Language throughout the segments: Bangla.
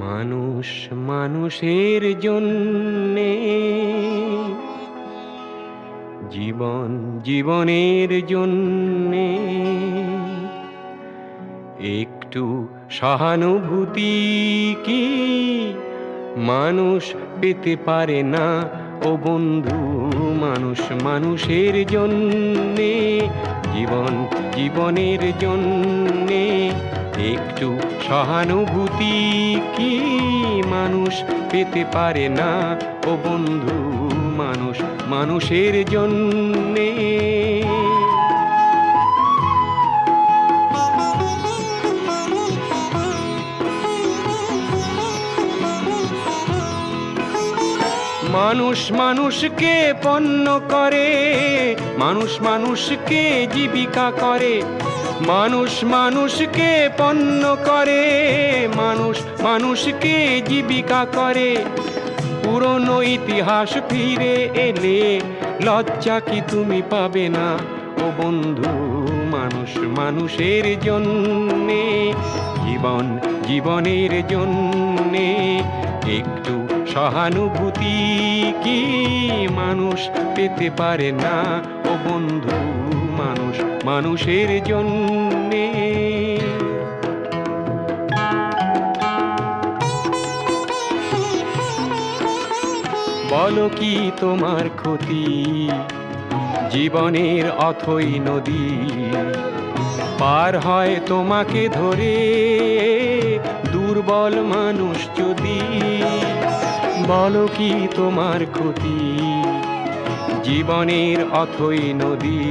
মানুষ মানুষের জন্যে, জীবন জীবনের জন্যে একটু সহানুভূতি কি মানুষ পেতে পারে না? ও বন্ধু, মানুষ মানুষের জন্যে, জীবন জীবনের জন্যে একটু সহানুভূতি কি মানুষ পেতে পারে না? ও বন্ধু, মানুষ মানুষের জন্যে। মানুষ মানুষকে পণ্য করে, মানুষ মানুষকে জীবিকা করে, মানুষ মানুষকে পণ্য করে, মানুষ মানুষকে জীবিকা করে। পুরনো ইতিহাস ফিরে এলে লজ্জা কি তুমি পাবে না? ও বন্ধু, মানুষ মানুষের জন্যে, জীবন জীবনের জন্যে একটু সহানুভূতি কি মানুষ পেতে পারে না? ও বন্ধু, মানুষ মানুষের জন্যে। বলো কি তোমার ক্ষতি? জীবনের অথই নদী পার হয় তোমাকে ধরে দুর্বল মানুষ যদি। বলো কি তোমার ক্ষতি? জীবনের অথই নদী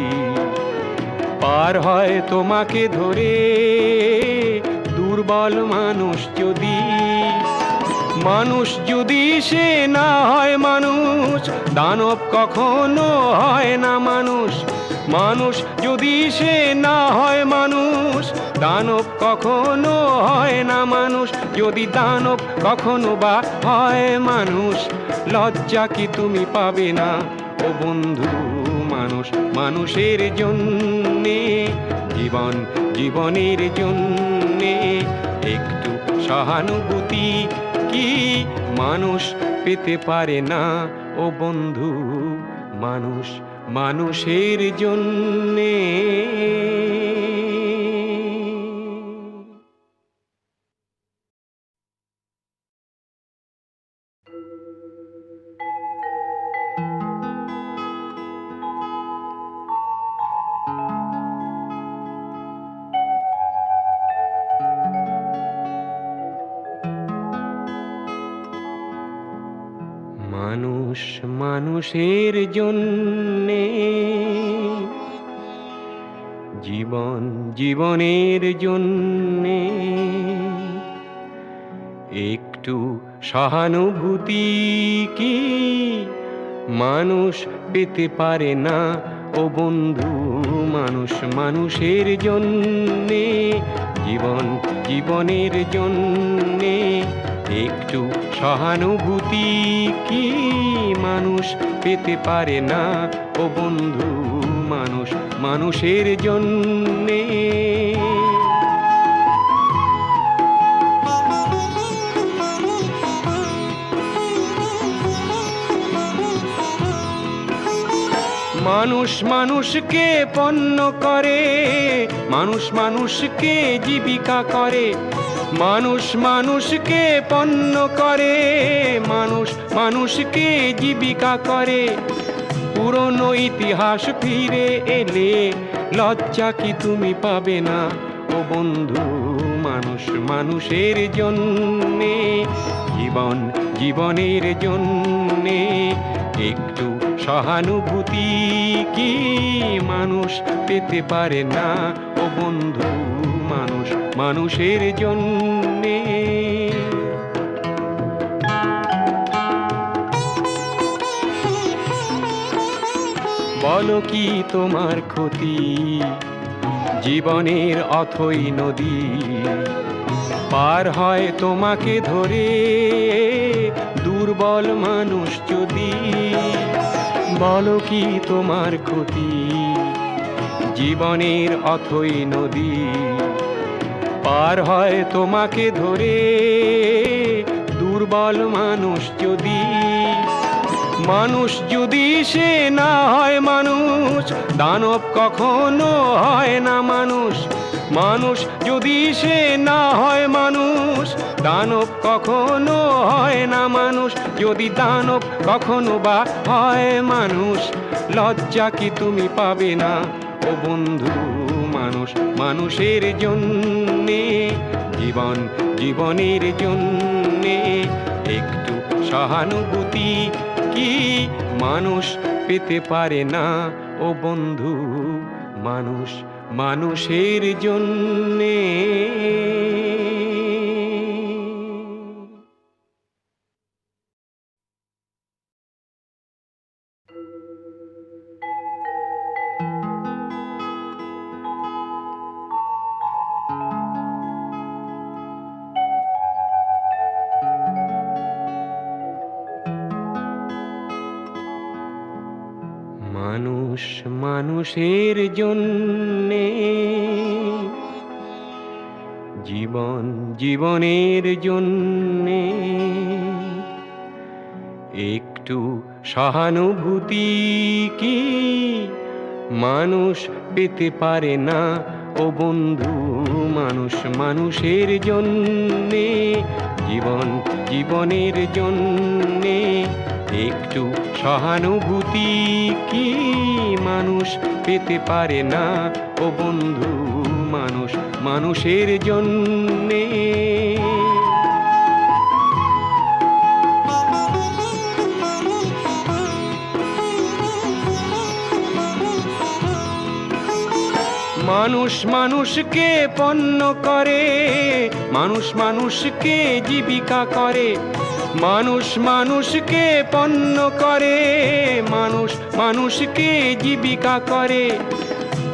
পার হয় তোমাকে ধরে দুর্বল মানুষ যদি। মানুষ যদি সে না হয় মানুষ, দানব কখনো হয় না মানুষ। মানুষ যদি সে না হয় মানুষ, দানব কখনো হয় না মানুষ। যদি দানব কখনো বা হয় মানুষ, লজ্জা কি তুমি পাবে না? ও বন্ধু, মানুষ মানুষের জন্যে, জীবন জীবনের জন্যে একটু সহানুভূতি কি মানুষ পেতে পারে না? ও বন্ধু, মানুষ মানুষের জন্যে। মানুষ মানুষের জন্যে, জীবন জীবনের জন্যে একটু সহানুভূতি কি মানুষ পেতে পারে না? ও বন্ধু, মানুষ মানুষের জন্যে, জীবন জীবনের জন্যে একটু সহানুভূতি কি মানুষ পেতে পারে না? ও বন্ধু, মানুষ মানুষের জন্যে। মানুষ মানুষকে পণ্য করে, মানুষ মানুষকে জীবিকা করে, মানুষ মানুষকে পণ্য করে, মানুষ মানুষকে জীবিকা করে। পুরনো ইতিহাস ফিরে এলে লজ্জা কি তুমি পাবে না? ও বন্ধু, মানুষ মানুষের জন্যে, জীবন জীবনের জন্যে একটু সহানুভূতি কি মানুষ পেতে পারে না? ও বন্ধু, মানুষ মানুষের জন্যে। বলো কি তোমার ক্ষতি? জীবনের অথই নদী পার হয় তোমাকে ধরে দুর্বল মানুষ যদি। বলো কি তোমার ক্ষতি? জীবনের অথই নদী পার হয় তোমাকে ধরে দুর্বল মানুষ যদি সে না হয় মানুষ, দানব কখনো হয় না মানুষ। মানুষ যদি সে না হয় মানুষ, দানব কখনো হয় না মানুষ। যদি দানব কখনো বা হয় মানুষ, লজ্জা কি তুমি পাবে না ও বন্ধু? মানুষ মানুষের জন্যে, জীবনের জন্যে একটু সহানুভূতি কি মানুষ পেতে পারে না ও বন্ধু? মানুষ মানুষের জন্যে। মানুষ মানুষের জন্যে, জীবনের জন্যে একটু সহানুভূতি কি মানুষ পেতে পারে না ও বন্ধু? মানুষ মানুষের জন্যে, জীবনের জন্যে একটু সহানুভূতি কি মানুষ পেতে পারে না ও বন্ধু? মানুষ মানুষের জন্যে। মানুষ মানুষকে পণ্য করে, মানুষ মানুষকে জীবিকা করে। মানুষ মানুষকে পণ্য করে, মানুষ মানুষকে জীবিকা করে।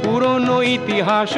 পুরনো ইতিহাস